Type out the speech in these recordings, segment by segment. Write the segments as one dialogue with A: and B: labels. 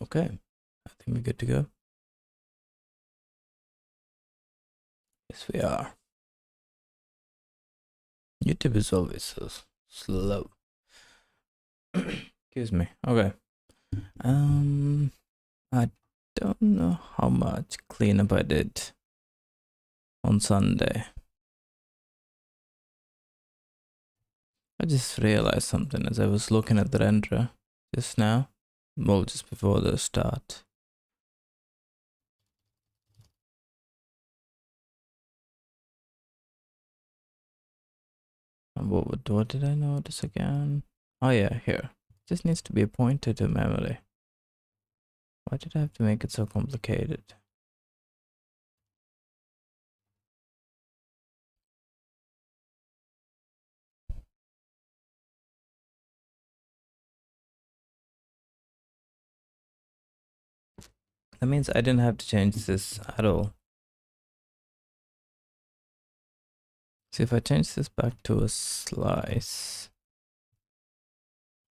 A: Okay, I think we're good to go. Yes, we are. YouTube is always so slow. Excuse me. Okay. I don't know how much cleanup I did on Sunday. I just realized something as I was looking at the renderer just now. Well, just before the start. And what did I notice again? Oh yeah, here. This needs to be pointed to memory. Why did I have to make it so complicated? That means I didn't have to change this at all. See, if I change this back to a slice.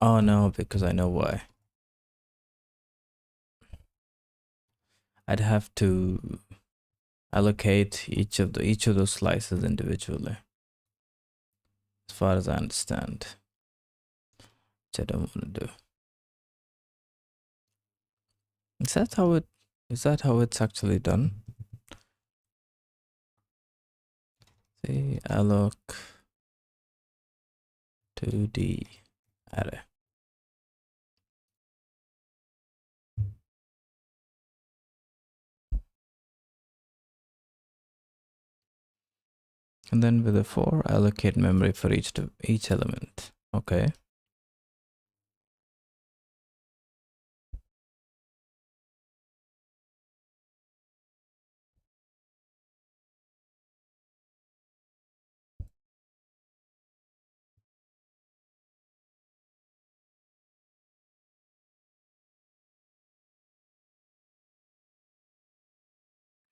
A: Oh no, because I know why. I'd have to allocate each of those slices individually, as far as I understand, which I don't want to do. Is that how it's actually done? See, alloc 2D array. And then with a for, allocate memory for each element. Okay.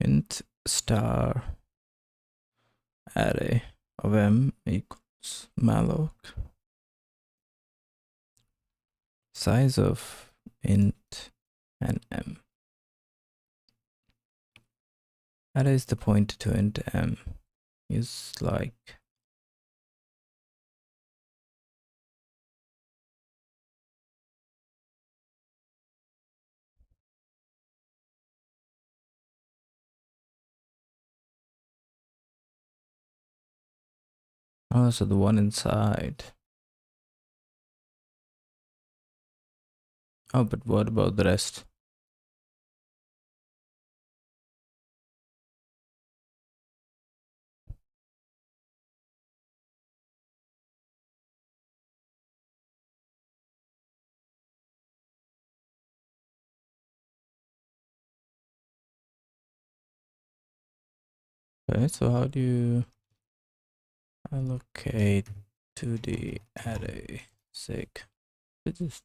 A: Int star array of m equals malloc size of int and m. Array is the pointer to int m. Use like oh, so the one inside. Oh, but what about the rest? Okay, so how do you allocate to the array? Sick. It's just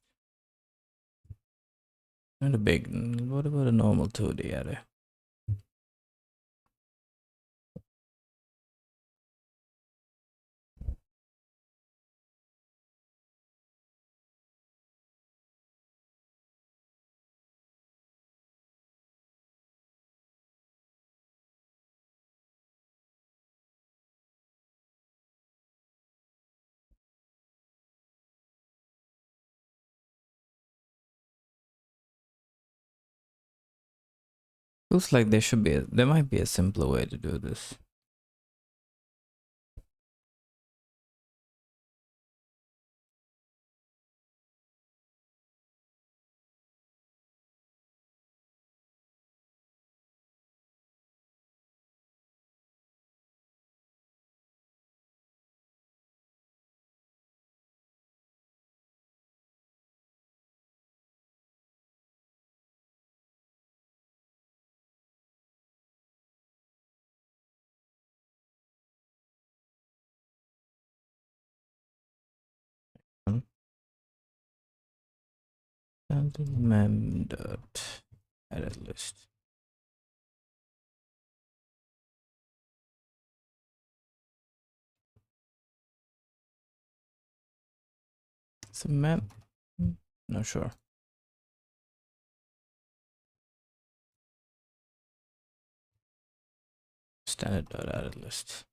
A: not a big. What about a normal 2D array? Feels like there might be a simpler way to do this. Mem dot edit list. So mem, not sure. standard.added list.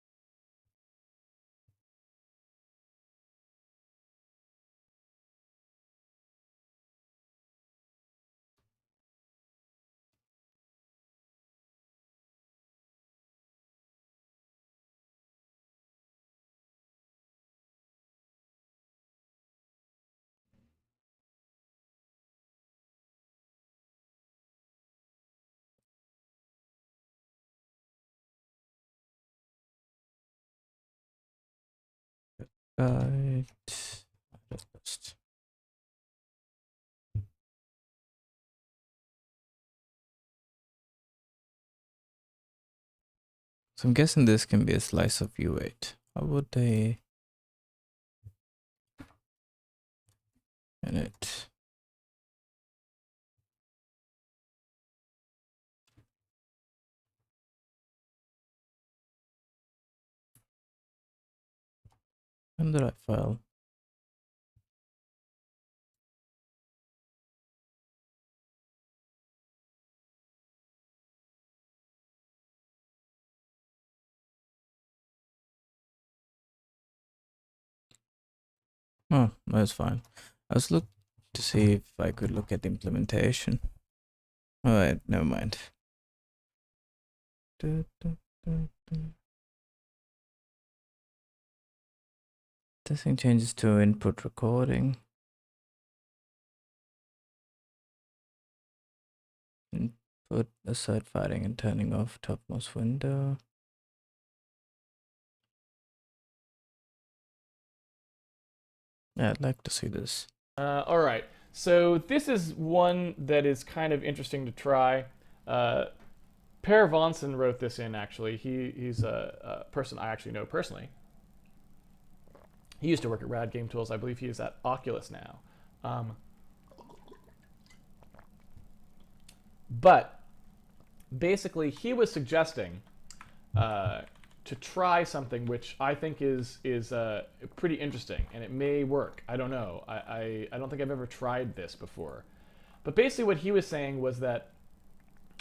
A: Right. Added list. So I'm guessing this can be a slice of U8. How would they in it? In the right file. Oh, that's fine. I was looking to see if I could look at the implementation. Alright, never mind. Testing changes to input recording. Input aside firing and turning off topmost window. Yeah, I'd like to see this.
B: All right, so this is one that is kind of interesting to try. Per Vonson wrote this in, actually. He's a person I actually know personally. He used to work at Rad Game Tools. I believe he is at Oculus now. But basically, he was suggesting to try something which I think is pretty interesting, and it may work. I don't know. I don't think I've ever tried this before. But basically what he was saying was that,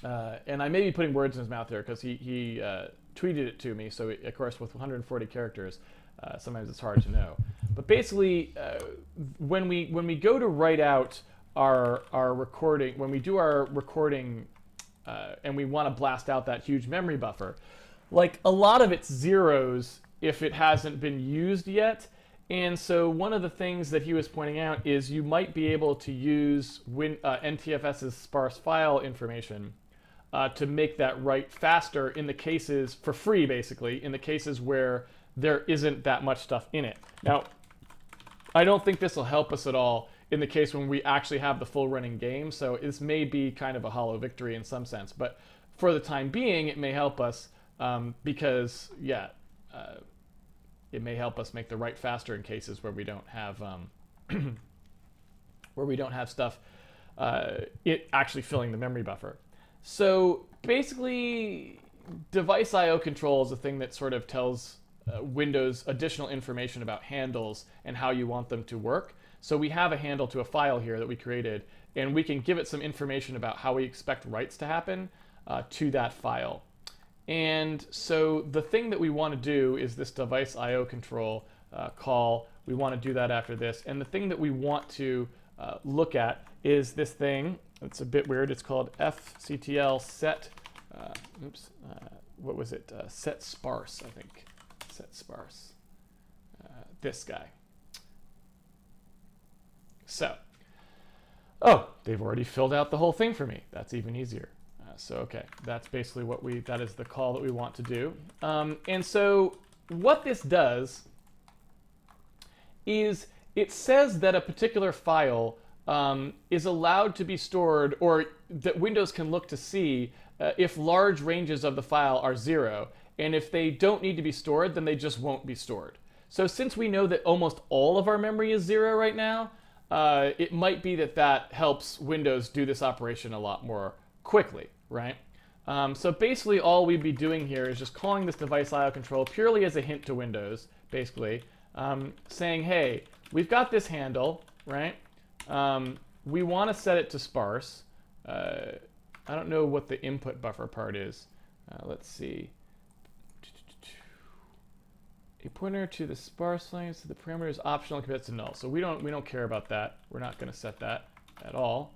B: and I may be putting words in his mouth there because he tweeted it to me, so of course with 140 characters, sometimes it's hard to know. But basically, when we go to write out our recording, when we do our recording and we want to blast out that huge memory buffer, like a lot of it's zeros if it hasn't been used yet. And so one of the things that he was pointing out is you might be able to use NTFS's sparse file information to make that write faster in the cases, for free basically, in the cases where there isn't that much stuff in it. Now, I don't think this will help us at all in the case when we actually have the full running game, so this may be kind of a hollow victory in some sense, but for the time being it may help us because, yeah, it may help us make the write faster in cases where we don't have where we don't have stuff it actually filling the memory buffer. So basically, device I/O control is a thing that sort of tells Windows additional information about handles and how you want them to work. So we have a handle to a file here that we created, and we can give it some information about how we expect writes to happen to that file. And so the thing that we want to do is this device I/O control call. We want to do that after this. And the thing that we want to look at is this thing. It's a bit weird. It's called fctl set. What was it? Set sparse, I think. Set sparse. This guy. So, oh, they've already filled out the whole thing for me. That's even easier. So, okay, that's basically that is the call that we want to do. And so what this does is it says that a particular file is allowed to be stored, or that Windows can look to see if large ranges of the file are 0. And if they don't need to be stored, then they just won't be stored. So since we know that almost all of our memory is 0 right now, it might be that helps Windows do this operation a lot more quickly, right? So basically all we'd be doing here is just calling this device I/O control purely as a hint to Windows, basically, saying, hey, we've got this handle, right? We want to set it to sparse. I don't know what the input buffer part is. Let's see. a pointer to the sparse length, so the parameter is optional and commits to null. So we don't care about that. We're not going to set that at all.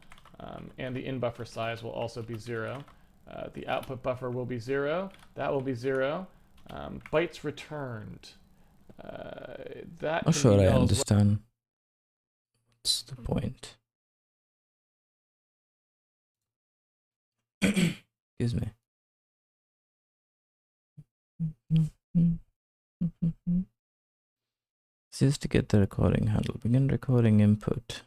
B: And the in buffer size will also be 0. The output buffer will be 0. That will be 0. Bytes returned. That
A: Not
B: can
A: sure
B: be
A: I
B: null as well.
A: understand. What's the point? Excuse me. It's just to get the recording handle. Begin recording input.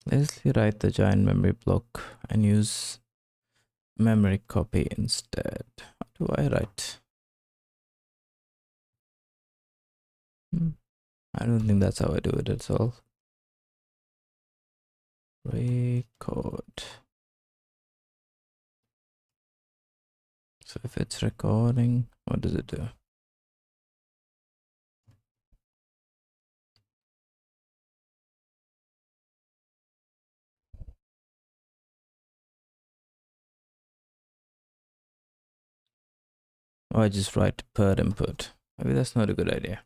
A: Let's write the giant memory block and use memory copy instead. How do I write? I don't think that's how I do it at all. Record. So if it's recording, what does it do? Oh, I just write per input. Maybe that's not a good idea.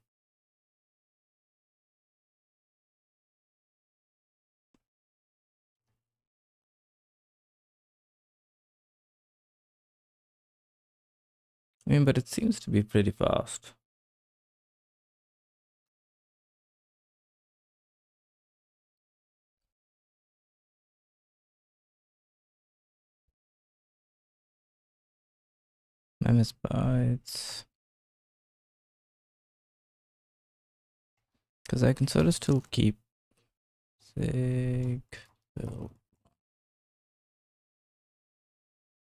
A: I mean, but it seems to be pretty fast. MS bytes. Because I can sort of still keep sig build.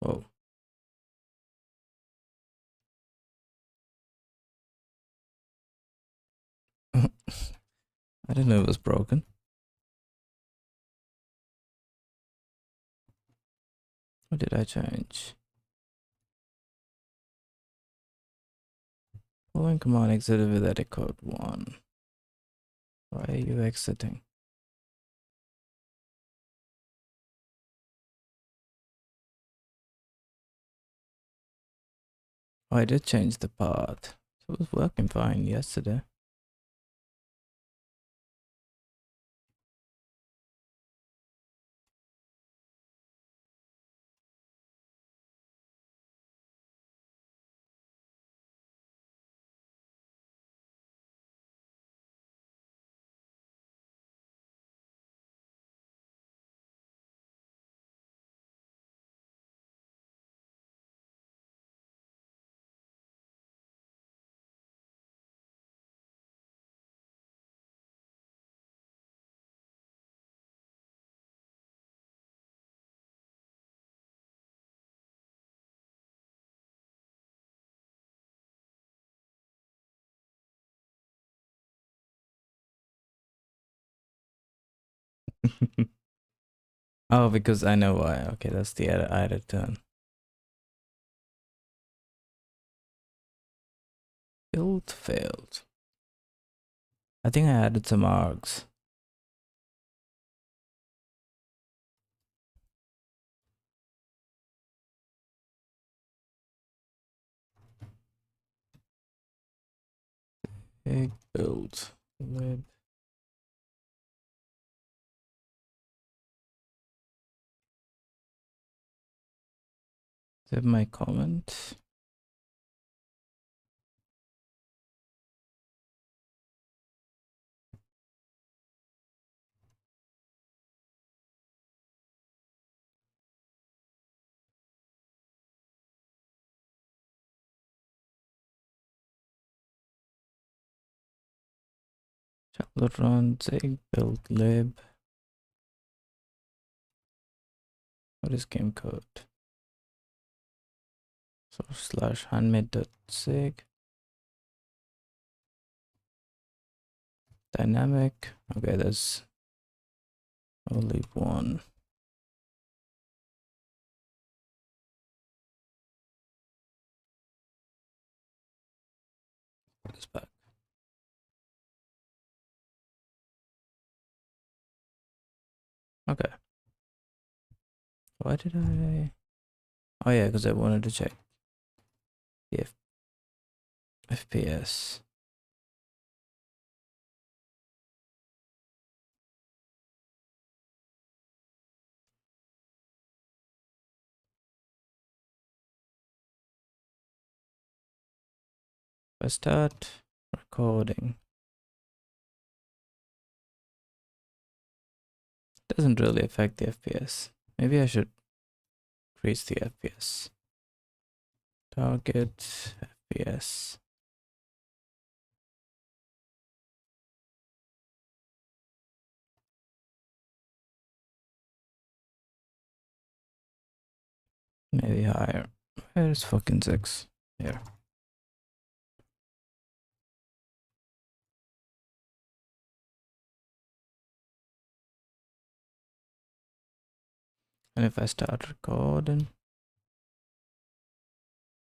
A: Whoa. I didn't know it was broken. What did I change? Following command exited with edit code 1. Why are you exiting? Oh, I did change the path. So it was working fine yesterday. Oh, because I know why. Okay, that's the added turn. Build failed. I think I added some args. Big build lib. Save my comment. Chocolate run zig build lib. What is game code? / handmade.zig. Dynamic. Okay, there's only one. Put this back. Okay. Why did I? Oh yeah, because I wanted to check the FPS. If I start recording, doesn't really affect the FPS. Maybe I should increase the FPS. Target FPS. Maybe higher. Where's fucking 6? Here. And if I start recording,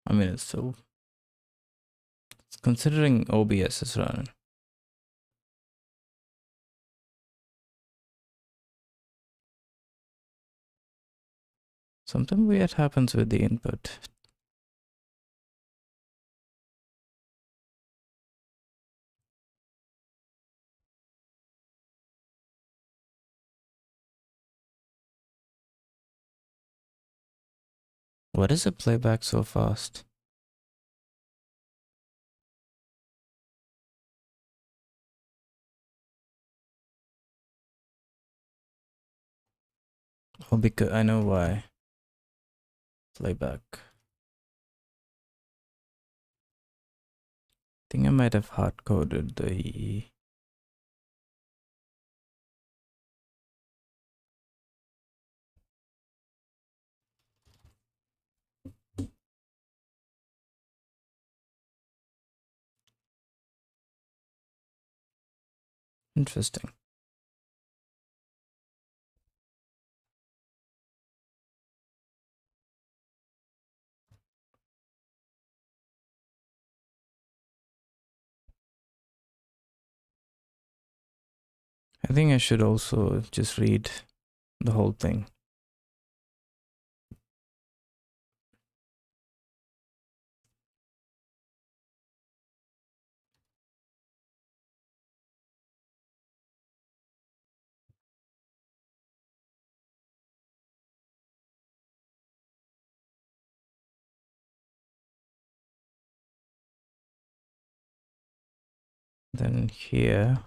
A: I mean, it's considering OBS is running. Something weird happens with the input. What is a playback so fast? Oh, because I know why. Playback. I think I might have hard coded the. Interesting. I think I should also just read the whole thing. Then here,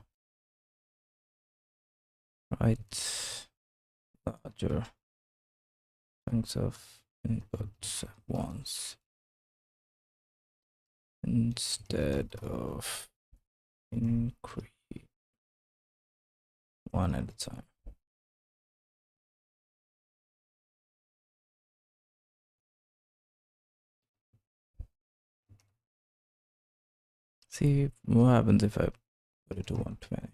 A: write larger chunks of inputs at once instead of increase one at a time. See what happens if I put it to 120.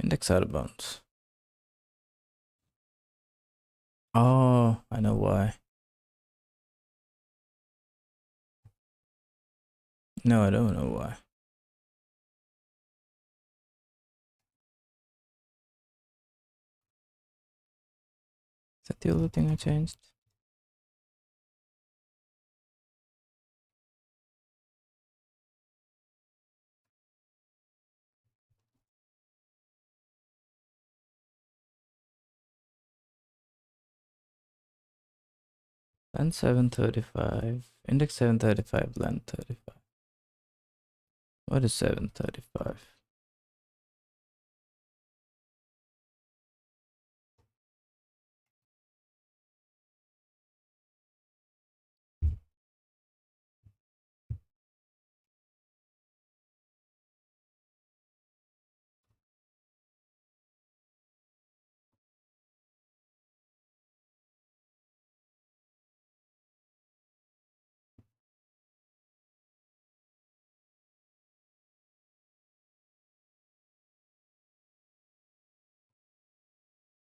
A: Index out of bounds. Oh, I know why. No, I don't know why. Is that the only thing I changed? Blend 735. Index 735, blend 35. What is 735?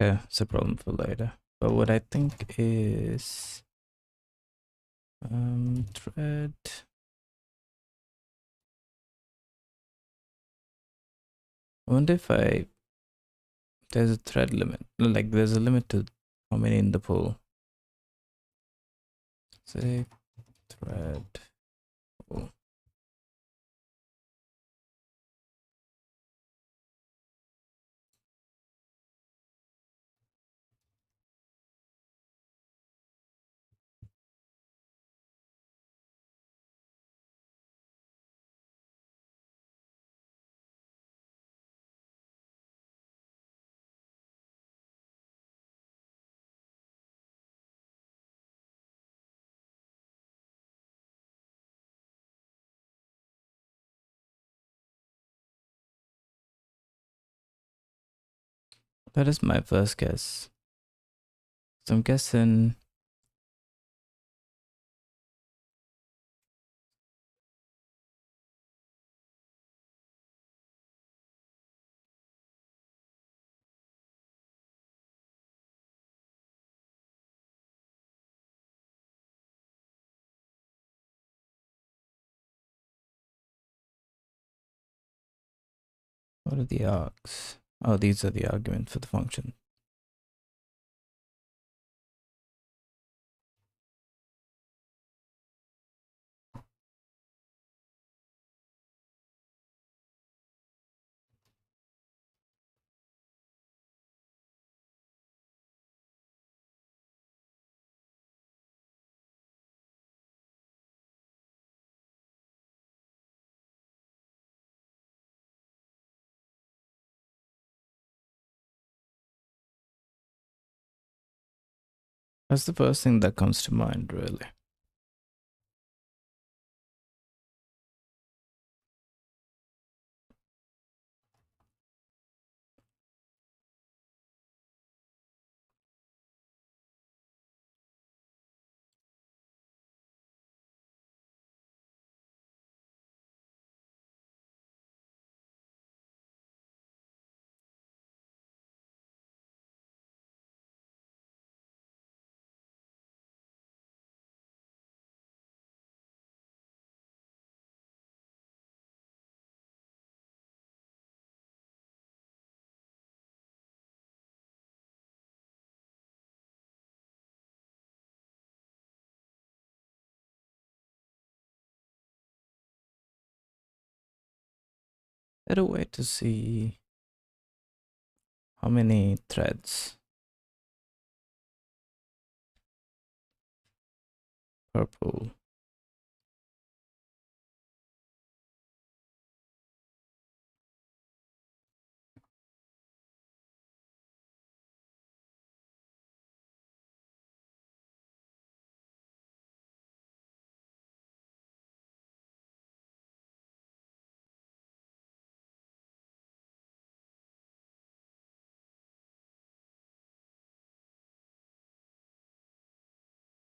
A: Yeah, it's a problem for later. But what I think is thread I wonder if there's a thread limit. Like there's a limit to how many in the pool. Say thread pool. That is my first guess. So I'm guessing what are the args? Oh, these are the argument for the function. That's the first thing that comes to mind, really. Better way to see how many threads per pool.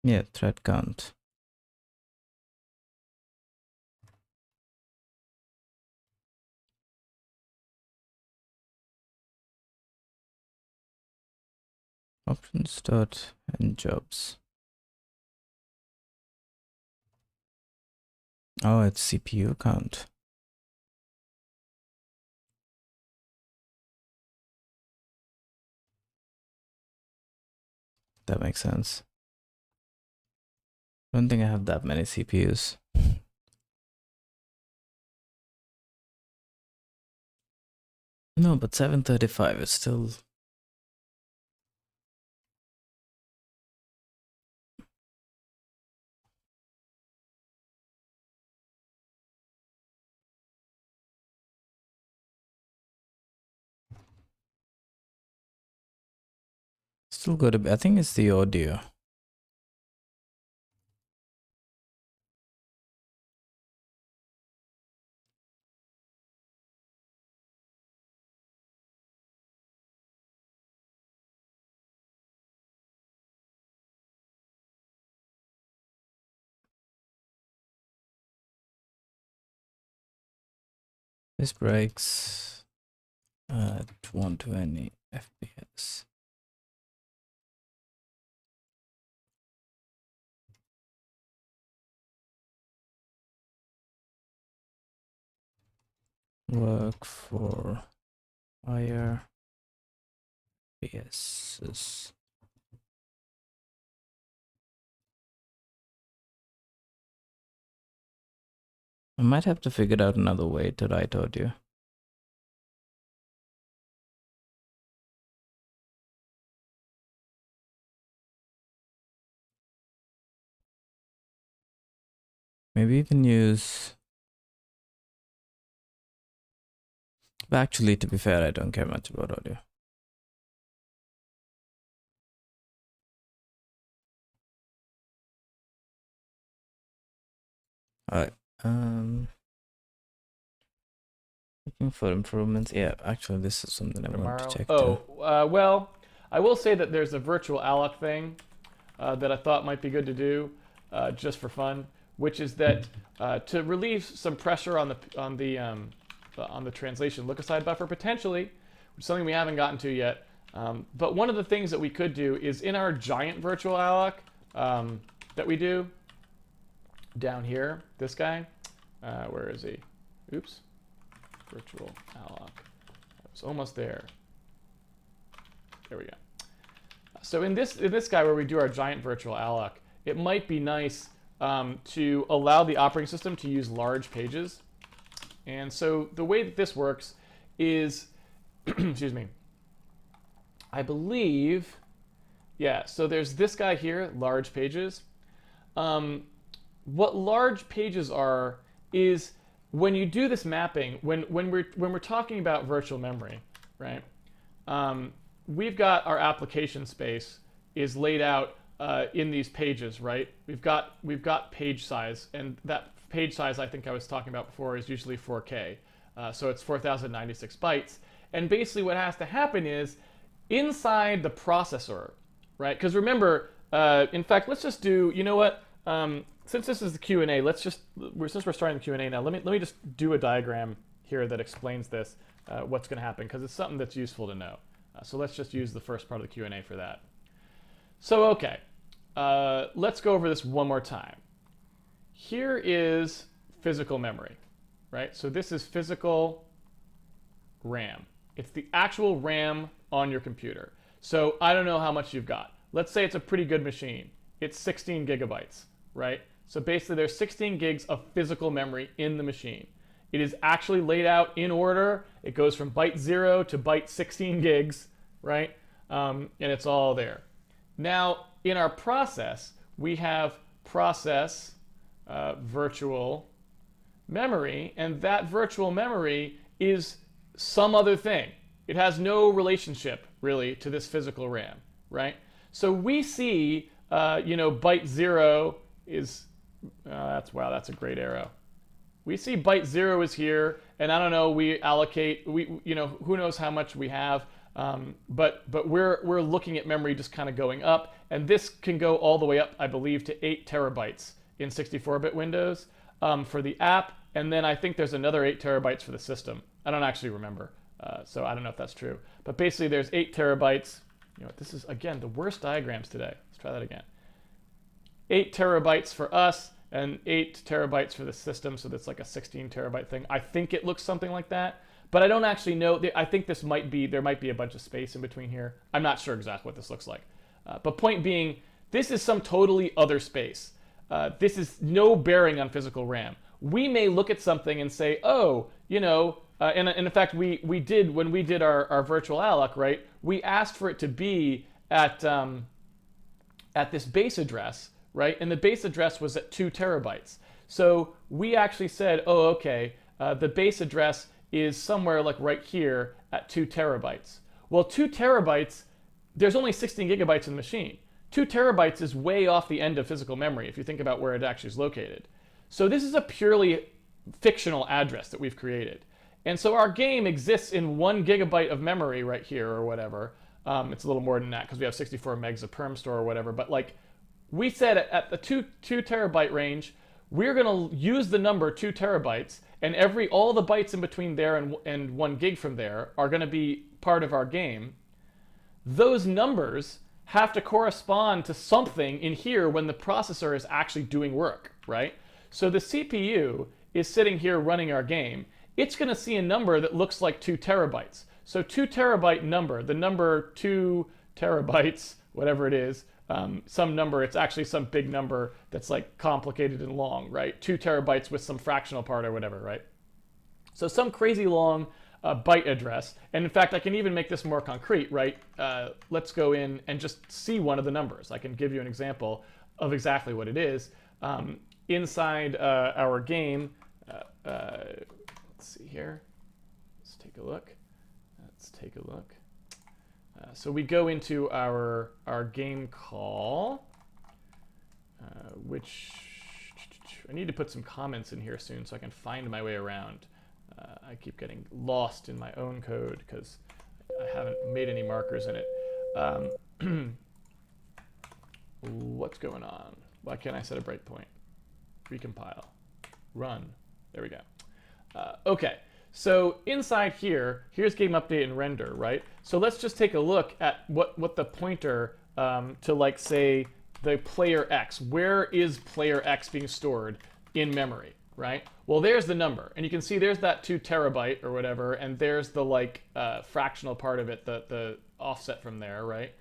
A: Yeah, thread count. Options dot and jobs. Oh, it's CPU count. That makes sense. I don't think I have that many CPUs. No, but 735 is still good. I think it's the audio. This breaks at 120 FPS. Work for Fire. Yes. I might have to figure out another way to write audio. Maybe you can use... But actually, to be fair, I don't care much about audio. Alright. Looking for improvements. Yeah, actually, this is something I want to check too.
B: Well, I will say that there's a virtual alloc thing that I thought might be good to do just for fun, which is that to relieve some pressure on the translation look-aside buffer potentially, which is something we haven't gotten to yet. But one of the things that we could do is in our giant virtual alloc that we do down here, this guy, where is he? Oops. Virtual alloc. I was almost there. There we go. So in this guy where we do our giant virtual alloc, it might be nice to allow the operating system to use large pages. And so the way that this works is, excuse me, I believe, yeah, so there's this guy here, large pages. What large pages are is when you do this mapping, when we're talking about virtual memory, right? We've got our application space is laid out in these pages, right? We've got page size, and that page size I think I was talking about before is usually 4K, so it's 4096 bytes. And basically, what has to happen is inside the processor, right? Because remember, in fact, let's just do. You know what? Since this is the Q&A, since we're starting the Q&A now, let me just do a diagram here that explains this, what's going to happen, because it's something that's useful to know. So let's just use the first part of the Q&A for that. So okay, let's go over this one more time. Here is physical memory, right? So this is physical RAM. It's the actual RAM on your computer. So I don't know how much you've got. Let's say it's a pretty good machine. It's 16 gigabytes, right? So basically there's 16 gigs of physical memory in the machine. It is actually laid out in order. It goes from byte 0 to byte 16 gigs, right? And it's all there. Now, in our process, we have process virtual memory, and that virtual memory is some other thing. It has no relationship, really, to this physical RAM, right? So we see, byte 0 is, that's a great arrow. We see byte 0 is here, and I don't know, we allocate, who knows how much we have, but we're looking at memory just kind of going up, and this can go all the way up, I believe, to 8 terabytes in 64-bit Windows for the app, and then I think there's another 8 terabytes for the system. I don't actually remember, so I don't know if that's true. But basically, there's 8 terabytes. This is, again, the worst diagrams today. Let's try that again. 8 terabytes for us, and 8 terabytes for the system, so that's like a 16 terabyte thing. I think it looks something like that, but I don't actually know. I think there might be a bunch of space in between here. I'm not sure exactly what this looks like. But point being, this is some totally other space. This is no bearing on physical RAM. We may look at something and say, oh, and in fact, we did, when we did our virtual alloc, right, we asked for it to be at this base address, right? And the base address was at 2 terabytes. So we actually said, oh, okay, the base address is somewhere like right here at 2 terabytes. Well, 2 terabytes, there's only 16 gigabytes in the machine. 2 terabytes is way off the end of physical memory if you think about where it actually is located. So this is a purely fictional address that we've created. And so our game exists in 1 gigabyte of memory right here or whatever. It's a little more than that because we have 64 megs of perm store or whatever. But like we said at the 2 terabyte range, we're going to use the number 2 terabytes, and all the bytes in between there and 1 gig from there are going to be part of our game. Those numbers have to correspond to something in here when the processor is actually doing work, right? So the CPU is sitting here running our game. It's going to see a number that looks like 2 terabytes. So 2 terabyte number, the number 2 terabytes, whatever it is, some number, it's actually some big number that's like complicated and long, right? 2 terabytes with some fractional part or whatever, right? So some crazy long byte address. And in fact, I can even make this more concrete, right? Let's go in and just see one of the numbers. I can give you an example of exactly what it is. Inside our game, let's see here. Let's take a look. So we go into our game call, which I need to put some comments in here soon so I can find my way around. I keep getting lost in my own code because I haven't made any markers in it. What's going on? Why can't I set a breakpoint? Recompile. Run. There we go. Okay. So inside here, here's game update and render, right? So let's just take a look at what the pointer to, like, say, the player X. Where is player X being stored in memory, right? Well, there's the number. And you can see there's that 2 terabyte or whatever, and there's the, like, fractional part of it, the offset from there, right?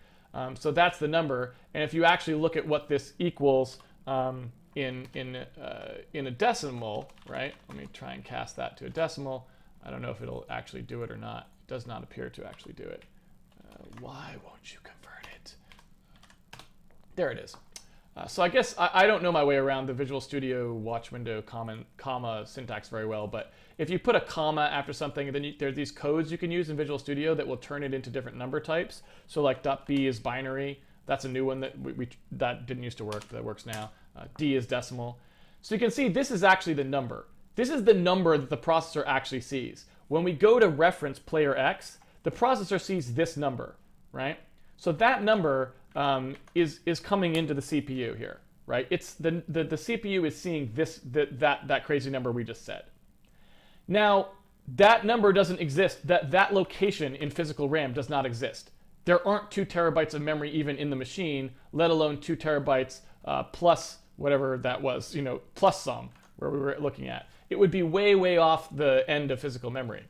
B: So that's the number. And if you actually look at what this equals in a decimal, right? Let me try and cast that to a decimal. I don't know if it'll actually do it or not. It does not appear to actually do it. Why won't you convert it? There it is. So I guess I don't know my way around the Visual Studio watch window comma syntax very well, but if you put a comma after something, then there's these codes you can use in Visual Studio that will turn it into different number types. So like .b is binary. That's a new one that that didn't used to work, that works now. D is decimal. So you can see this is actually the number. This is the number that the processor actually sees. When we go to reference player X, the processor sees this number, right? So that number is coming into the CPU here, right? It's the CPU is seeing that crazy number we just said. Now, that number doesn't exist. That location in physical RAM does not exist. There aren't 2 terabytes of memory even in the machine, let alone 2 terabytes plus whatever that was, plus some, where we were looking at. It would be way, way off the end of physical memory.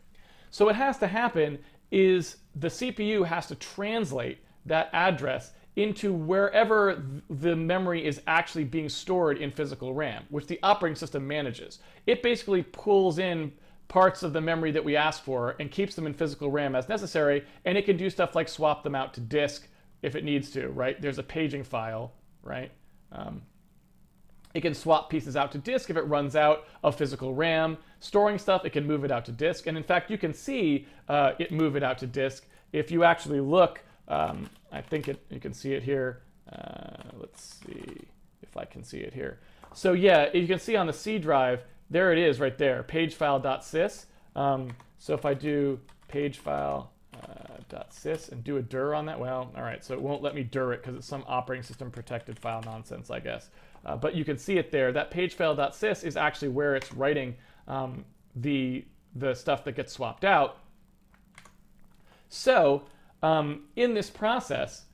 B: So what has to happen is the CPU has to translate that address into wherever the memory is actually being stored in physical RAM, which the operating system manages. It basically pulls in parts of the memory that we ask for and keeps them in physical RAM as necessary, and it can do stuff like swap them out to disk if it needs to, right? There's a paging file, right? It can swap pieces out to disk if it runs out of physical RAM. Storing stuff, it can move it out to disk. And in fact, you can see it move it out to disk. If you actually look, I think you can see it here. Let's see if I can see it here. So yeah, you can see on the C drive, there it is right there, pagefile.sys. So if I do pagefile.sys and do a dir on that, well, all right, so it won't let me dir it because it's some operating system protected file nonsense, I guess. But you can see it there. That pagefile.sys is actually where it's writing the stuff that gets swapped out. So in this process,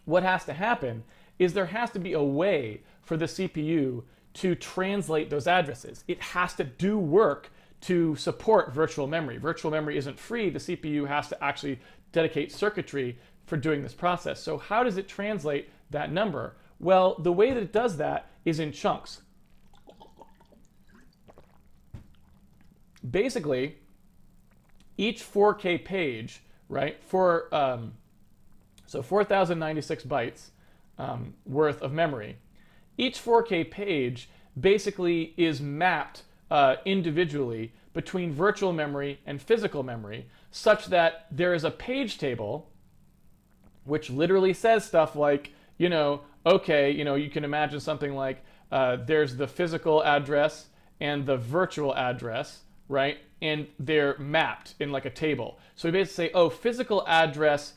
B: what has to happen is there has to be a way for the CPU to translate those addresses. It has to do work to support virtual memory. Virtual memory isn't free. The CPU has to actually dedicate circuitry for doing this process. So how does it translate that number? Well, the way that it does that is in chunks. Basically, each 4K page, right, so 4,096 bytes worth of memory, each 4K page basically is mapped individually between virtual memory and physical memory, such that there is a page table which literally says stuff like, okay, you can imagine something like there's the physical address and the virtual address, right? And they're mapped in like a table. So we basically say, oh, physical address,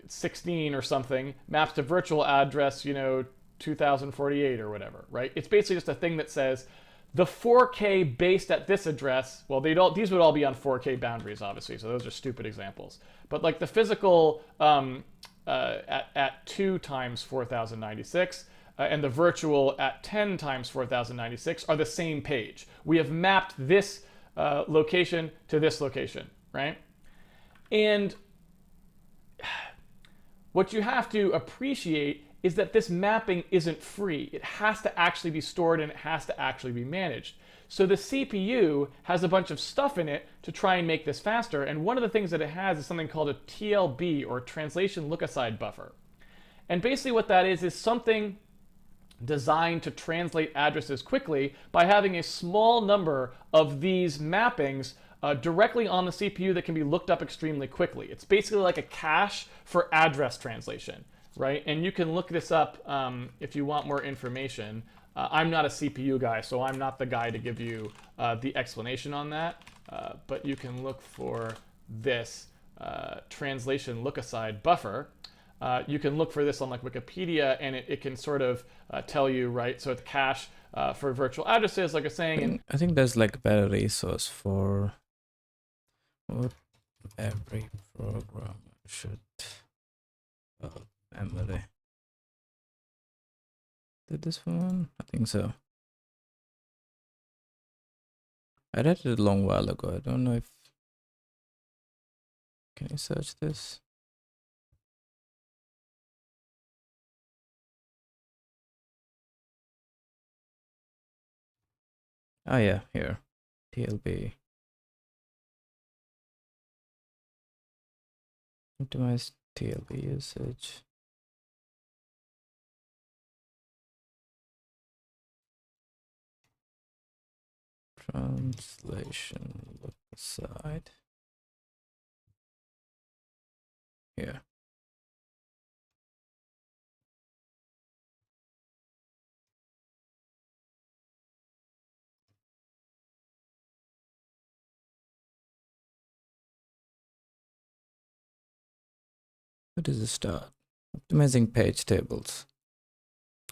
B: 16 or something maps to virtual address, 2048 or whatever, right? It's basically just a thing that says the 4K based at this address, well, these would all be on 4K boundaries, obviously, so those are stupid examples. But like the physical at 2 times 4096 and the virtual at 10 times 4096 are the same page. We have mapped this location to this location, right? And what you have to appreciate is that this mapping isn't free. It has to actually be stored and it has to actually be managed. So the CPU has a bunch of stuff in it to try and make this faster. And one of the things that it has is something called a TLB, or translation look-aside buffer. And basically what that is something designed to translate addresses quickly by having a small number of these mappings directly on the CPU that can be looked up extremely quickly. It's basically like a cache for address translation, right? And you can look this up if you want more information. I'm not a CPU guy, so I'm not the guy to give you the explanation on that. But you can look for this translation look-aside buffer. You can look for this on like Wikipedia, and it can sort of tell you, right? So it's cache for virtual addresses, like I was saying. And
A: I think there's like a better resource for what every programmer should memory. Did this one? I think so. I read it a long while ago. I don't know if... Can you search this? Oh yeah, here. TLB. Optimize TLB usage. Translation look aside. Here. What does it start? Optimizing page tables.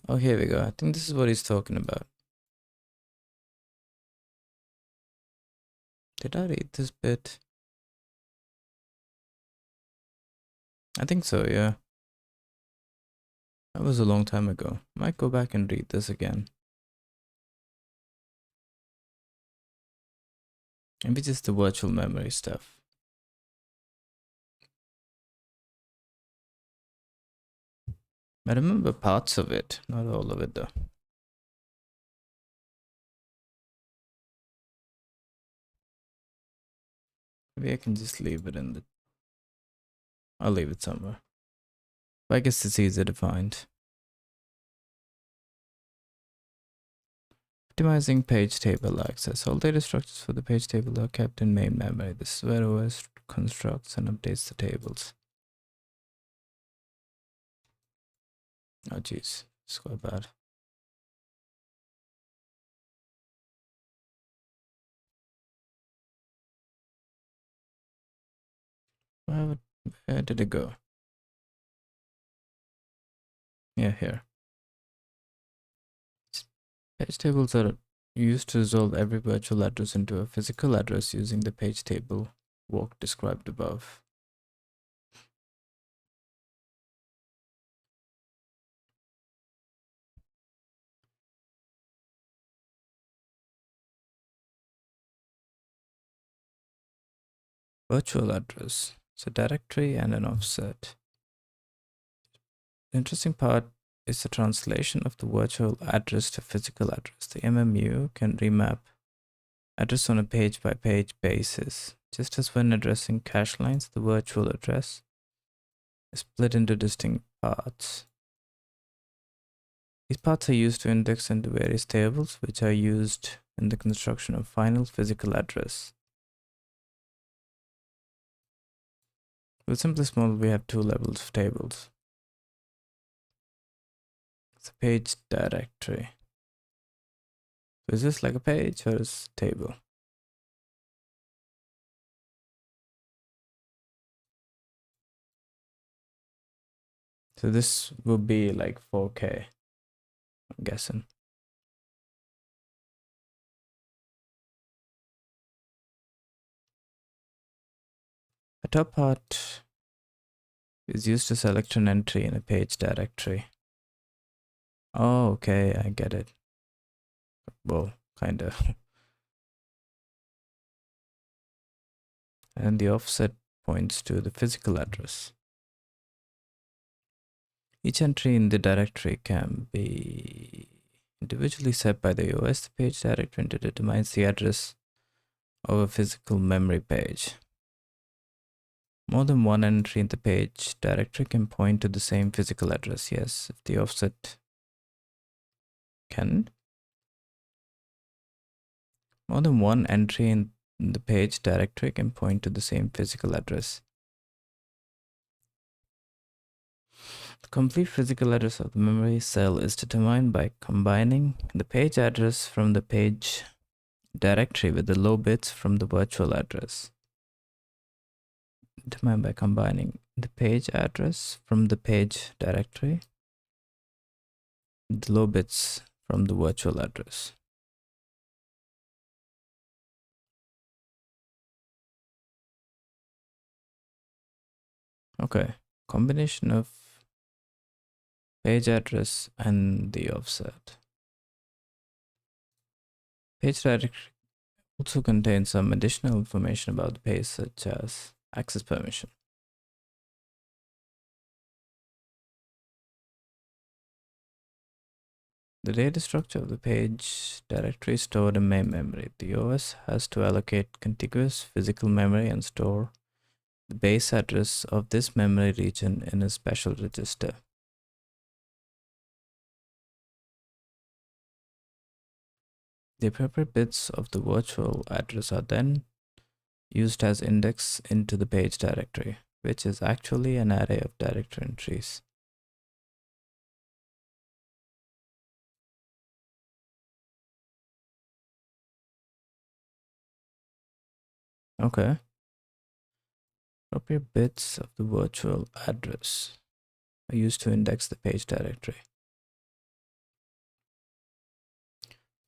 A: Oh, here we go. I think this is what he's talking about. Did I read this bit? I think so, yeah. That was a long time ago. Might go back and read this again. Maybe just the virtual memory stuff. I remember parts of it, not all of it though. Maybe I can just leave it in the... I'll leave it somewhere. But I guess it's easier to find. Optimizing page table access. All data structures for the page table are kept in main memory. This is where OS constructs and updates the tables. Oh jeez, it's quite bad. Where did it go? Yeah, here. Page tables are used to resolve every virtual address into a physical address using the page table walk described above. Virtual address. It's a directory and an offset. The interesting part is the translation of the virtual address to physical address. The MMU can remap address on a page-by-page basis. Just as when addressing cache lines, the virtual address is split into distinct parts. These parts are used to index into various tables, which are used in the construction of final physical address. With simplest model, we have two levels of tables. It's a page directory. So is this like a page or is a table? So this will be like 4K, I'm guessing. The top part is used to select an entry in a page directory. Oh, okay, I get it. Well, kinda. and the offset points to the physical address. Each entry in the directory can be individually set by the OS. The page directory determines the address of a physical memory page. More than one entry in the page directory can point to the same physical address. Yes, if the offset can. More than one entry in the page directory can point to the same physical address. The complete physical address of the memory cell is determined by combining the page address from the page directory with the low bits from the virtual address. Determined by combining the page address from the page directory with the low bits from the virtual address. Okay, combination of page address and the offset. Page directory also contains some additional information about the page, such as access permission. The data structure of the page directory is stored in main memory. The OS has to allocate contiguous physical memory and store the base address of this memory region in a special register. The appropriate bits of the virtual address are then used as index into the page directory, which is actually an array of directory entries. Okay. Appropriate bits of the virtual address are used to index the page directory,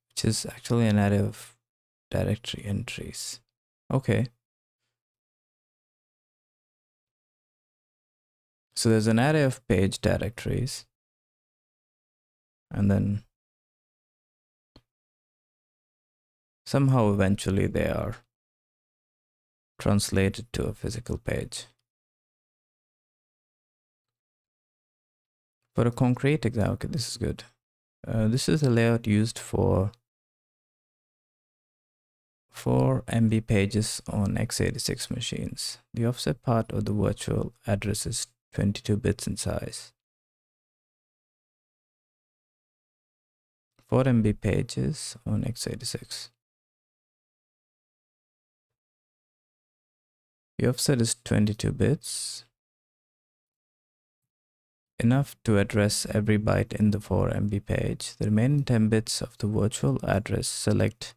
A: which is actually an array of directory entries. Okay. So there's an array of page directories, and then somehow eventually they are translated to a physical page. For a concrete example, okay, this is good. This is a layout used for 4 MB pages on x86 machines. The offset part of the virtual address is 22 bits in size. 4 MB pages on x86. The offset is 22 bits, enough to address every byte in the 4 MB page. The remaining 10 bits of the virtual address select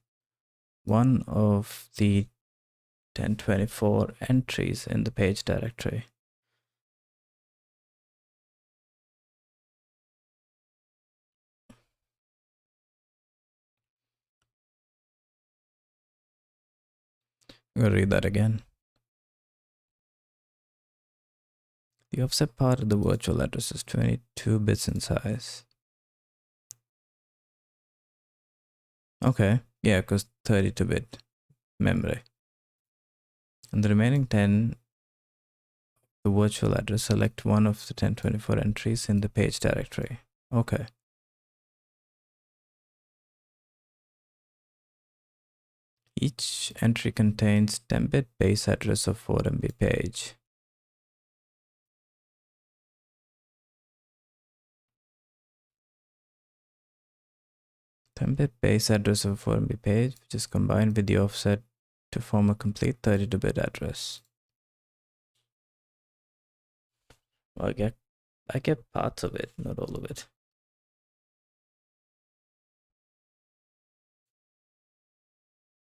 A: one of the 1024 entries in the page directory. I'm going to read that again. The offset part of the virtual address is 22 bits in size. Okay, yeah, because 32-bit memory. And the remaining 10, the virtual address, select one of the 1024 entries in the page directory. Okay. Each entry contains 10-bit base address of 4 MB page. Ten-bit base address of 4 MB page, which is combined with the offset to form a complete 32-bit address. Well, I get parts of it, not all of it.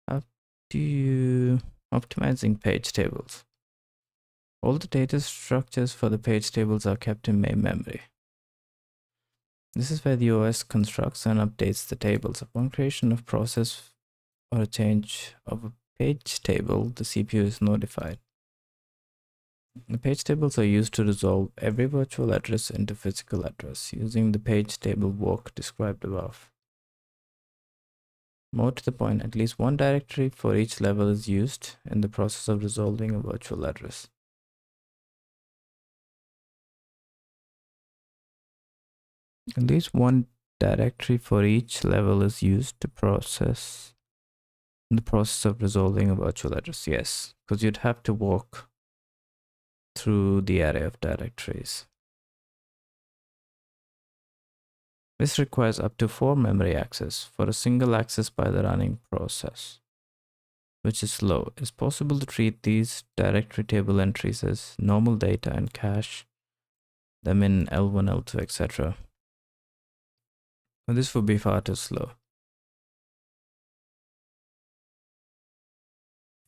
A: How do you optimizing page tables? All the data structures for the page tables are kept in main memory. This is where the OS constructs and updates the tables. Upon creation of process or a change of a page table, the CPU is notified. The page tables are used to resolve every virtual address into physical address using the page table walk described above. More to the point, at least one directory for each level is used in the process of resolving a virtual address. At least one directory for each level is used to process in the process of resolving a virtual address. Yes, because you'd have to walk through the array of directories. This requires up to 4 memory access for a single access by the running process, which is slow. It's possible to treat these directory table entries as normal data and cache them in L1, L2, etc. But this would be far too slow.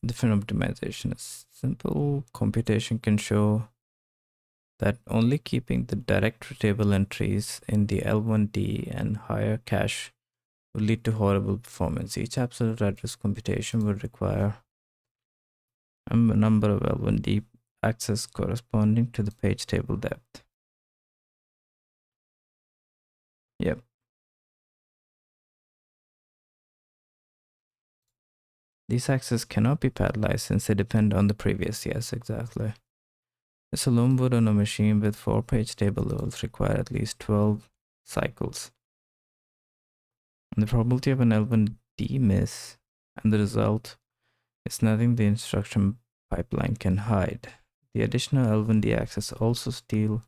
A: Different optimization is simple. Computation can show that only keeping the directory table entries in the L1D and higher cache would lead to horrible performance. Each absolute address computation would require a number of L1D access corresponding to the page table depth. Yep. These access cannot be parallelized since they depend on the previous. Yes, exactly. This alone would on a machine with 4 page table levels require at least 12 cycles. And the probability of an L1D miss and the result is nothing the instruction pipeline can hide. The additional L1D access also steal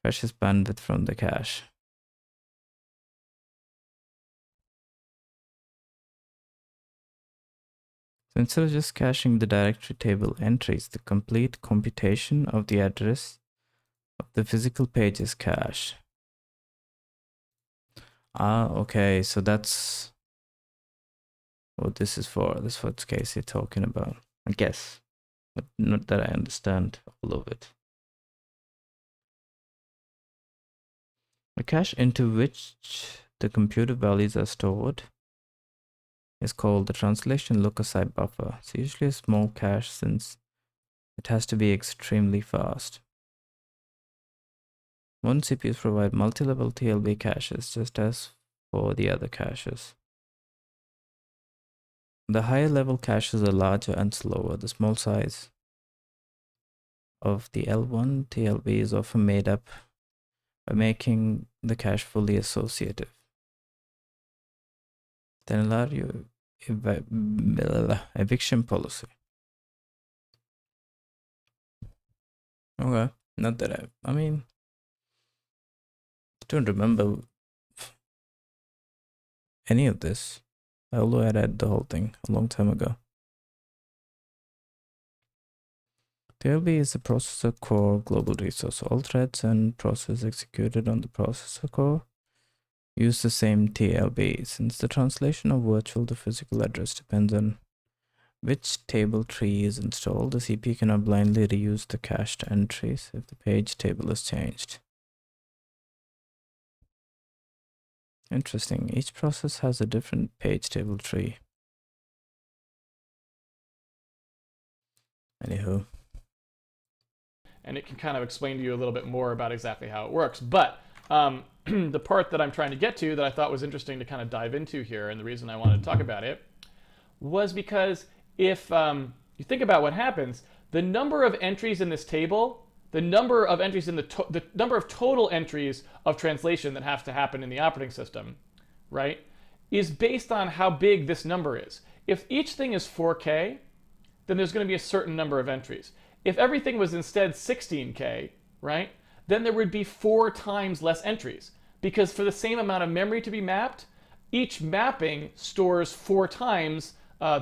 A: precious bandwidth from the cache. So instead of just caching the directory table entries, the complete computation of the address of the physical page is cached. Ah, okay, so that's what this is for. That's what Casey talking about, I guess, but not that I understand all of it. The cache into which the computer values are stored is called the translation look-aside buffer. It's usually a small cache since it has to be extremely fast. One CPUs provide multi-level TLB caches just as for the other caches. The higher level caches are larger and slower. The small size of the L1 TLB is often made up by making the cache fully associative. Then allow you eviction policy. Okay, not that I mean, I don't remember any of this, although I read the whole thing a long time ago. TLB is a processor core global resource. All threads and processes executed on the processor core use the same TLB. Since the translation of virtual to physical address depends on which table tree is installed, the CPU cannot blindly reuse the cached entries if the page table is changed. Interesting. Each process has a different page table tree. Anywho.
B: And it can kind of explain to you a little bit more about exactly how it works. But the part that I'm trying to get to that I thought was interesting to kind of dive into here, and the reason I wanted to talk about it, was because if you think about what happens, the number of entries in this table, the number of entries in the number of total entries of translation that have to happen in the operating system, right, is based on how big this number is. If each thing is 4K, then there's going to be a certain number of entries. If everything was instead 16K, right, then there would be 4 times less entries, because for the same amount of memory to be mapped, each mapping stores 4 times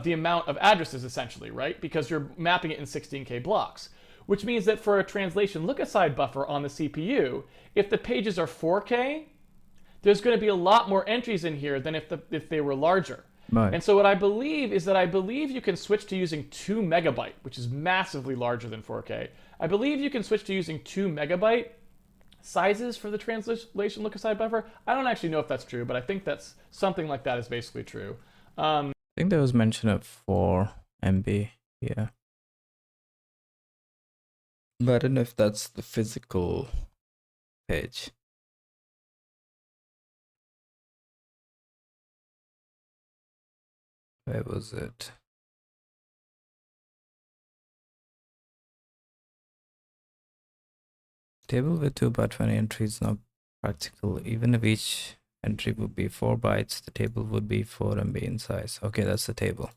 B: the amount of addresses, essentially, right? Because you're mapping it in 16K blocks. Which means that for a translation look-aside buffer on the CPU, if the pages are 4K, there's going to be a lot more entries in here than if they were larger.
A: Right.
B: And so what I believe is that I believe you can switch to using 2 megabyte, which is massively larger than 4K. I believe you can switch to using 2 megabyte sizes for the translation look-aside buffer. I don't actually know if that's true, but I think that's something like that is basically true.
A: I think there was mention of 4 MB, yeah. But I don't know if that's the physical page. Where was it? Table with 2 by 20 entries not practical. Even if each entry would be 4 bytes, the table would be 4 MB in size. Okay, that's the table.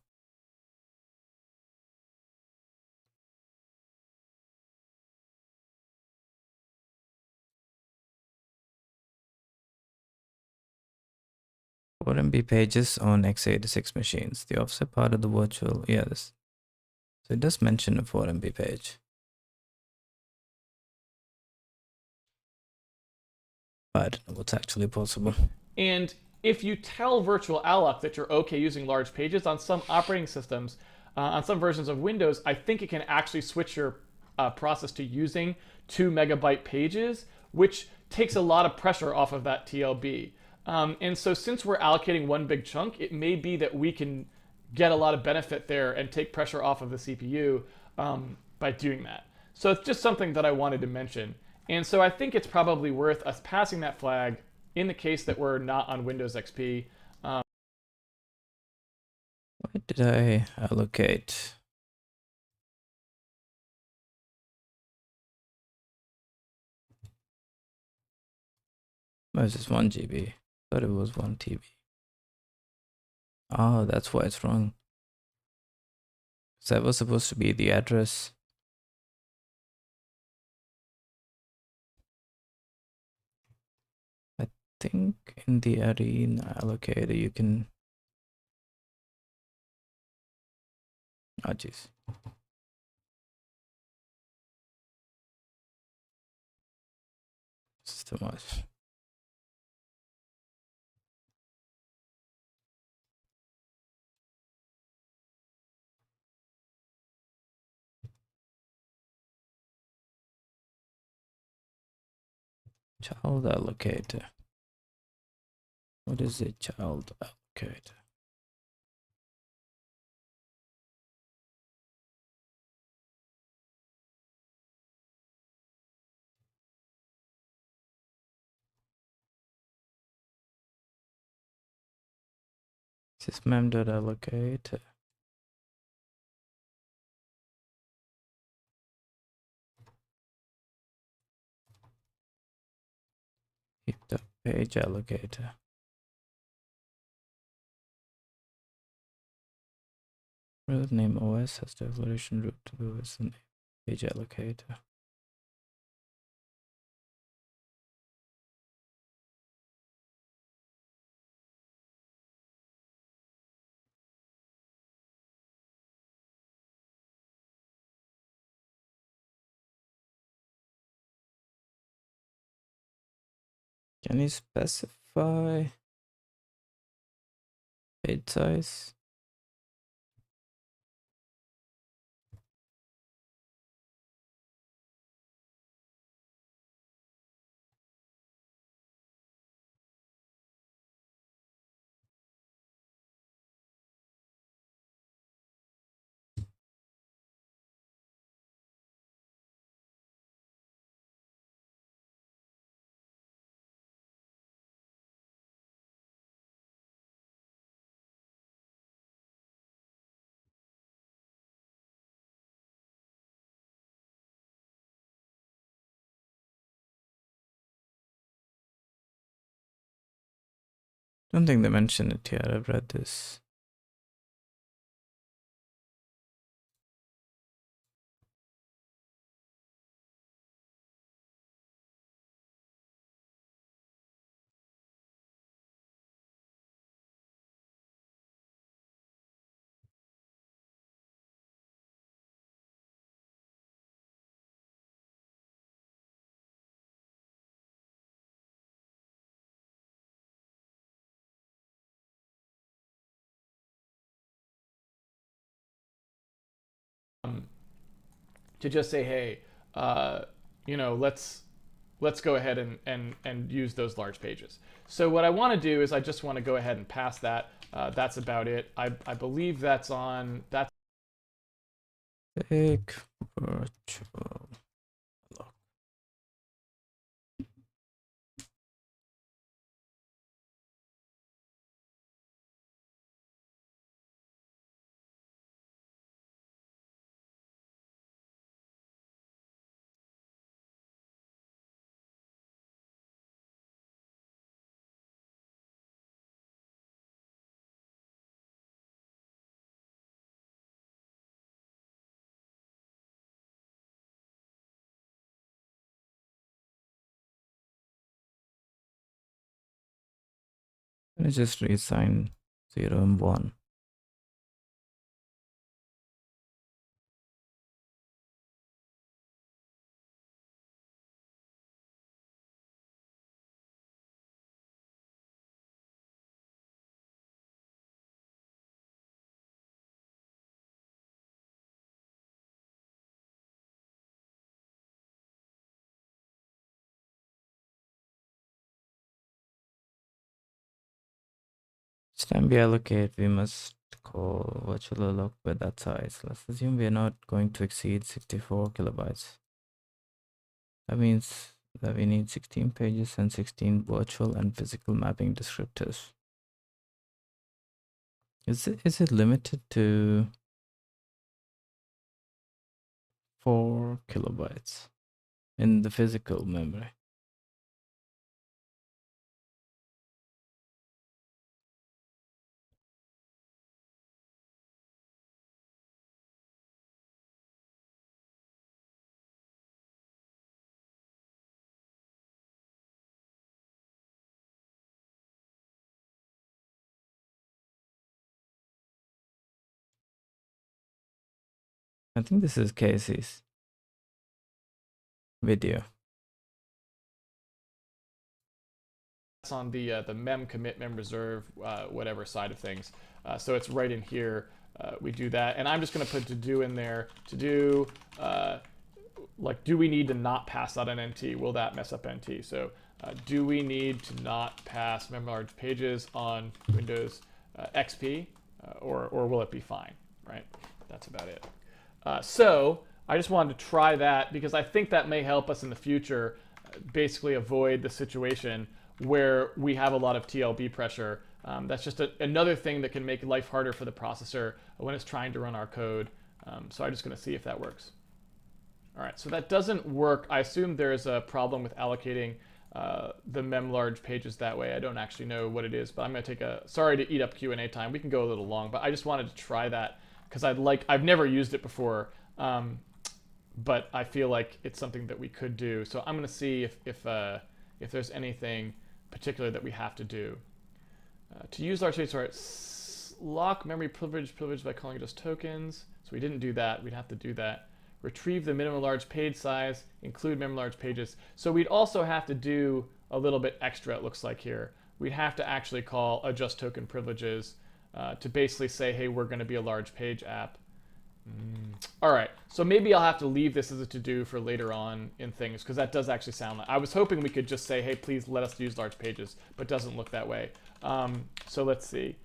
A: Four MB pages on x86 machines. The offset part of the virtual, yes. So it does mention a 4 MB page. But I don't know what's actually possible.
B: And if you tell virtual alloc that you're okay using large pages on some operating systems, on some versions of Windows, I think it can actually switch your process to using 2 MB pages, which takes a lot of pressure off of that TLB. And so since we're allocating one big chunk, it may be that we can get a lot of benefit there and take pressure off of the CPU by doing that. So it's just something that I wanted to mention. And so I think it's probably worth us passing that flag in the case that we're not on Windows XP.
A: Why did I allocate? Oh, it's just 1 GB. Thought it was 1 TB. Oh, that's why it's wrong. So that was supposed to be the address. I think in the arena allocator you can. Oh, jeez. It's too much. Child allocator. What is a child allocator? Sysmem.allocator. Keep the page allocator. Root name OS has declaration root to the OS and page allocator. Can you specify page size? Don't think they mentioned it here. I've read this.
B: To just say, hey, let's go ahead and use those large pages. So what I want to do is I just want to go ahead and pass that. That's about it. I believe that's on. That's
A: Big virtual. Let's just reassign 0 and 1. Each time we allocate, we must call virtual alloc with that size. Let's assume we are not going to exceed 64 kilobytes. That means that we need 16 pages and 16 virtual and physical mapping descriptors. Is it limited to 4 kilobytes in the physical memory? I think this is Casey's video.
B: On the mem commit mem reserve whatever side of things, so it's right in here. We do that, and I'm just going to put to do in there. To do like, do we need to not pass out an NT? Will that mess up NT? So do we need to not pass mem large pages on Windows XP, or will it be fine? Right, that's about it. So I just wanted to try that because I think that may help us in the future basically avoid the situation where we have a lot of TLB pressure. That's just another thing that can make life harder for the processor when it's trying to run our code. So I'm just going to see if that works. All right, so that doesn't work. I assume there's a problem with allocating the mem large pages that way. I don't actually know what it is, but I'm going to take a, sorry to eat up Q&A time. We can go a little long, but I just wanted to try that because I've never used it before, but I feel like it's something that we could do. So I'm going to see if there's anything particular that we have to do. To use large pages, sorry, lock memory privilege by calling just tokens. So we didn't do that. We'd have to do that. Retrieve the minimum large page size, include minimum large pages. So we'd also have to do a little bit extra, it looks like here. We'd have to actually call adjust token privileges to basically say, hey, we're going to be a large page app. All right, so maybe I'll have to leave this as a to-do for later on in things, because that does actually sound like, I was hoping we could just say, hey, please let us use large pages, but it doesn't look that way. So let's see.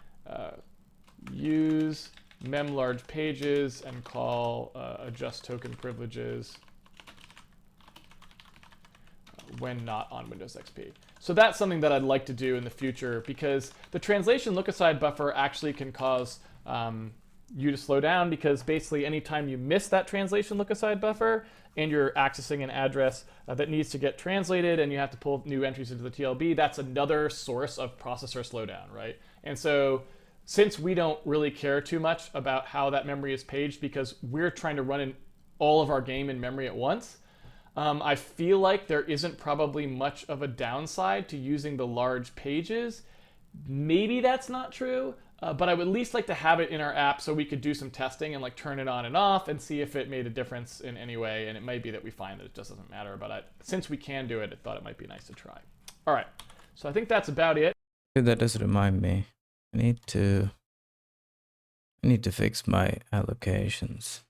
B: Use mem large pages and call adjust token privileges when not on Windows XP. So that's something that I'd like to do in the future, because the translation look-aside buffer actually can cause you to slow down, because basically anytime you miss that translation look-aside buffer and you're accessing an address that needs to get translated and you have to pull new entries into the TLB, that's another source of processor slowdown, right? And so since we don't really care too much about how that memory is paged because we're trying to run in all of our game in memory at once, I feel like there isn't probably much of a downside to using the large pages. Maybe that's not true, but I would at least like to have it in our app so we could do some testing and like turn it on and off and see if it made a difference in any way. And it might be that we find that it just doesn't matter, but since we can do it, I thought it might be nice to try. All right, so I think that's about it.
A: That does remind me. I need to fix my allocations.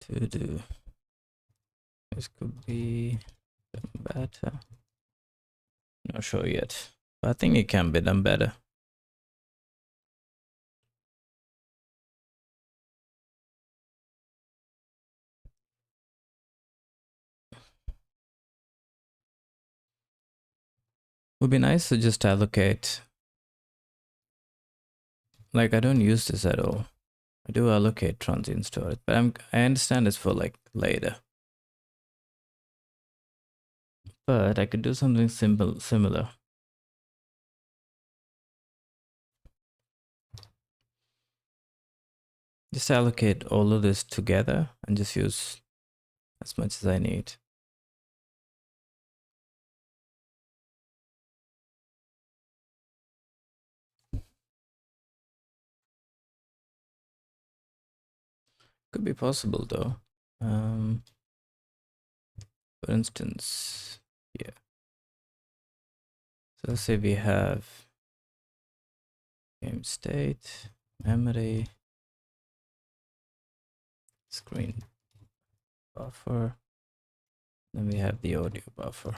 A: To do. This could be done better. Not sure yet, but I think it can be done better. Would be nice to just allocate. Like, I don't use this at all. I do allocate transient storage, but I understand it's for like later. But I could do something similar. Just allocate all of this together and just use as much as I need. Could be possible though. For instance, yeah. So let's say we have game state, memory, screen buffer, then we have the audio buffer.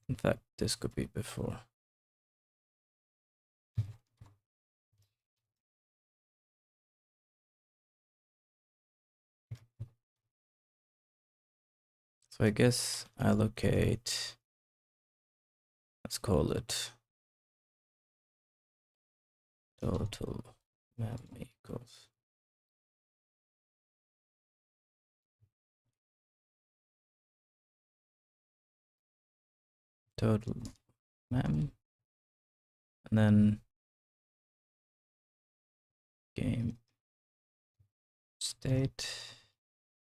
A: In fact, this could be before. So I guess allocate, let's call it total mem equals total mem, and then game state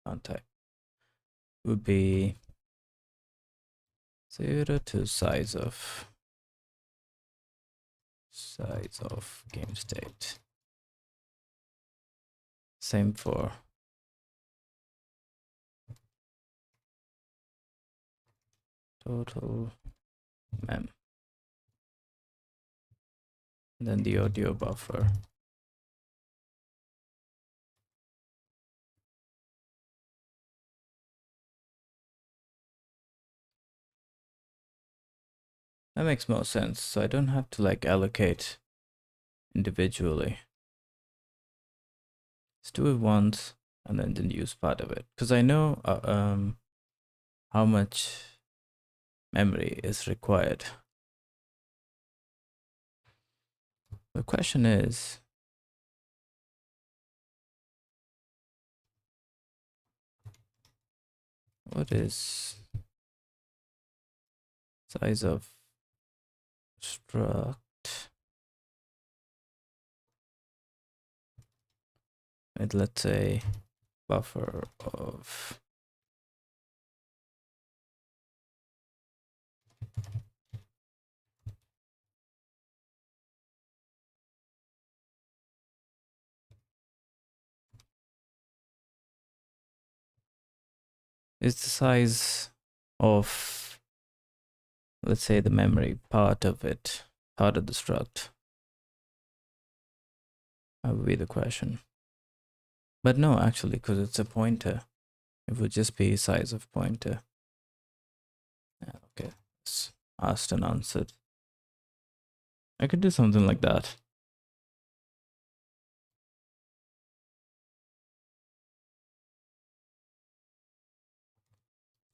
A: contact would be 0 to size of game state. Same for total mem, and then the audio buffer. That makes more sense. So I don't have to like allocate individually. Let's do it once and then use part of it, because I know how much memory is required. The question is, what is size of struct? And let's say buffer of is the size of, let's say, the memory part of it, part of the struct. That would be the question. But no, actually, because it's a pointer, it would just be size of pointer. Yeah, okay, it's asked and answered. I could do something like that.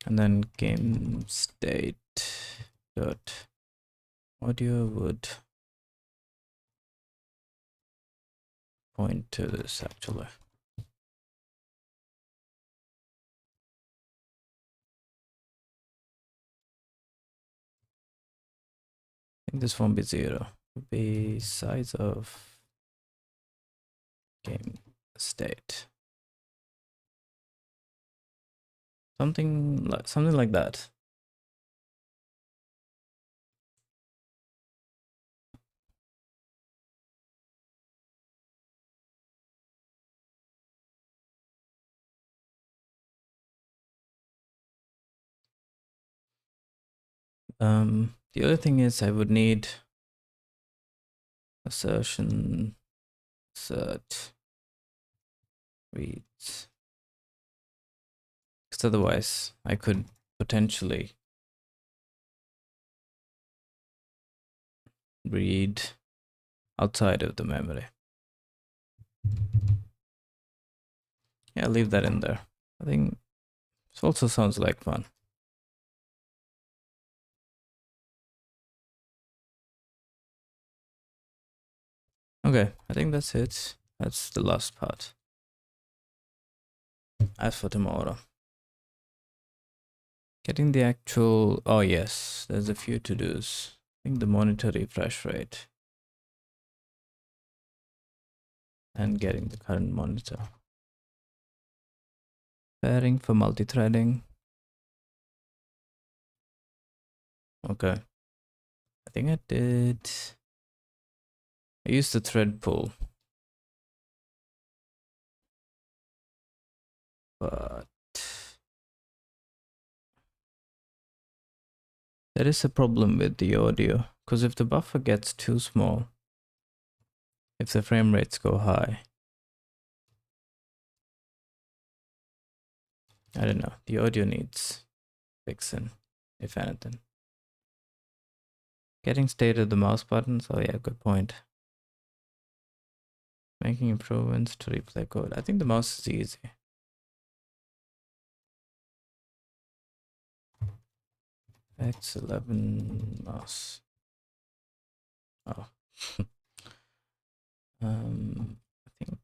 A: And then game state dot audio would point to this actually. I think this won't be 0. It would be size of game state. Something like that. The other thing is I would need assertion assert reads, because otherwise I could potentially read outside of the memory. Yeah, leave that in there. I think this also sounds like fun. Okay, I think that's it. That's the last part. As for tomorrow, getting the actual, oh yes, there's a few to-dos. I think the monitor refresh rate. and getting the current monitor. Pairing for multi-threading. Okay. I think I did. I used the thread pool. But there is a problem with the audio, because if the buffer gets too small, if the frame rates go high, I don't know, the audio needs fixing, if anything. Getting state of the mouse buttons, oh yeah, good point. Making improvements to replay code. I think the mouse is easy. X11 mouse. Oh. I think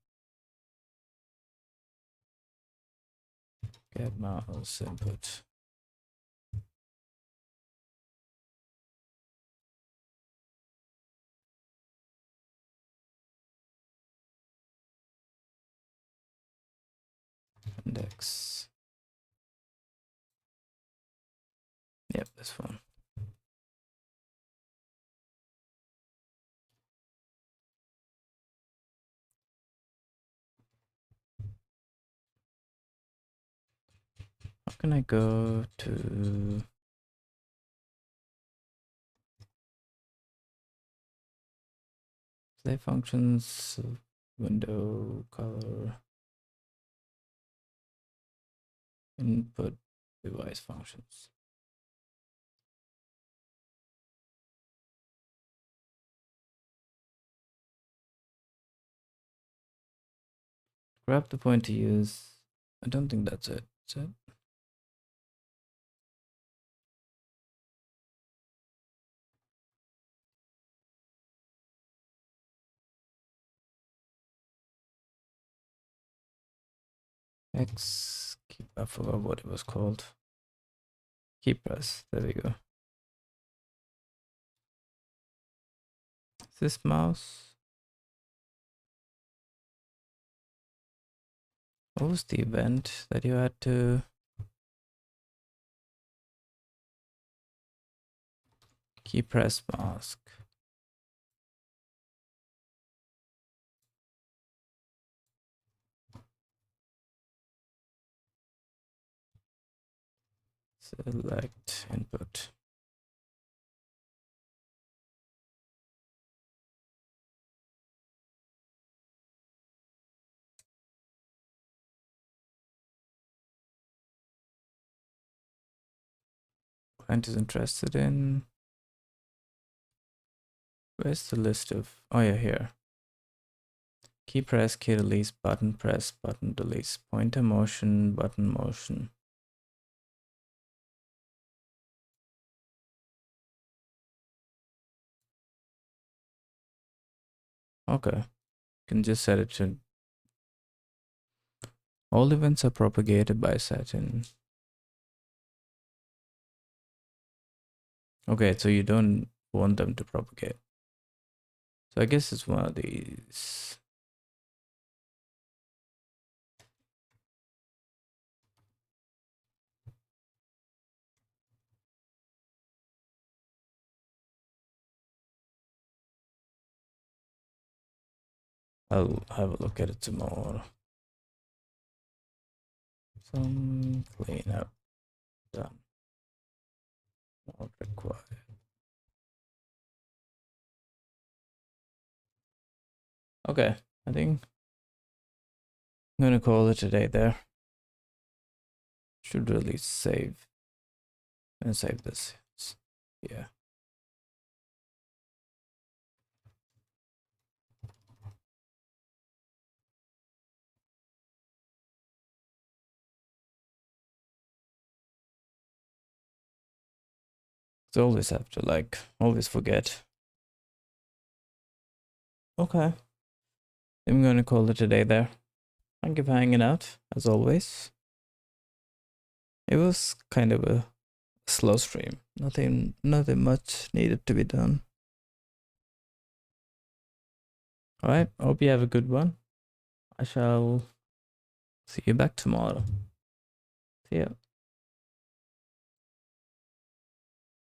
A: get mouse input. Index. Yep, this one. How can I go to play functions, window, color, input, device functions. Grab the point to use. I don't think that's it. Is it? X keep, I forgot what it was called. Key press. There we go. Is this mouse? What was the event that you had to key press mask? Select input. Client is interested in. Where's the list of? Oh yeah, here. Key press, key release, button press, button release, pointer motion, button motion. Okay, you can just set it to all events are propagated by setting. Okay, so you don't want them to propagate. So I guess it's one of these. I'll have a look at it tomorrow. Some cleanup done. Not required. Okay, I think I'm gonna call it a day there. Should really save and save this. Yeah. So always have to like always forget. Okay. I'm gonna call it a day there. Thank you for hanging out, as always. It was kind of a slow stream. Nothing much needed to be done. Alright, hope you have a good one. I shall see you back tomorrow. See ya.